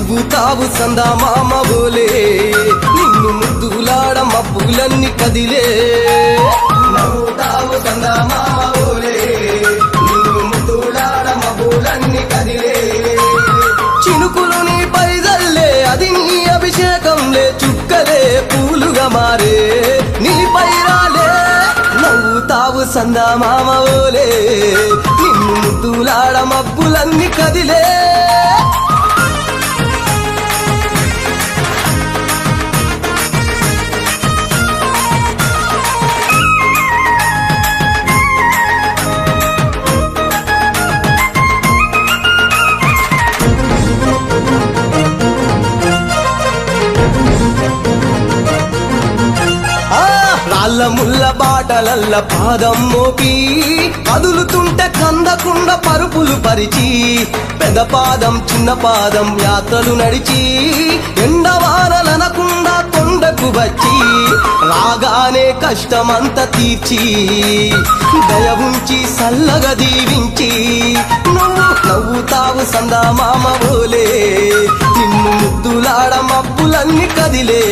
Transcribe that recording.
నవ్వుతావు సందమామ ఓలే నిన్ను ముద్దులాడ మబ్బులన్నీ కదిలే నవ్వుతావు సందమామ ఓలే నిన్ను ముద్దులాడ మబ్బులన్నీ కదిలే చినుకులు నీ పైదల్లే అది నీ అభిషేకంలే చుక్కలే పూలుగా మారే నీ పైరాలే నవ్వుతావు సందమామ ఓలే నిన్ను ముద్దులాడ మబ్బులన్నీ కదిలే రాళ్ళ ముళ్ళ బాటలల్ల పాదం మోపి కదులుతుంటే కందకుండా పరుపులు పరిచి పెద్ద పాదం చిన్న పాదం యాత్రలు నడిచి ఎండవానలనకుండా కొండకు వచ్చి రాగానే కష్టమంతా తీర్చి దయ ఉంచి సల్లగా దీవించి నువ్వు నవ్వుతావు సందమామ ఓలే నిన్ను ముద్దులాడ మబ్బులన్నీ కదిలే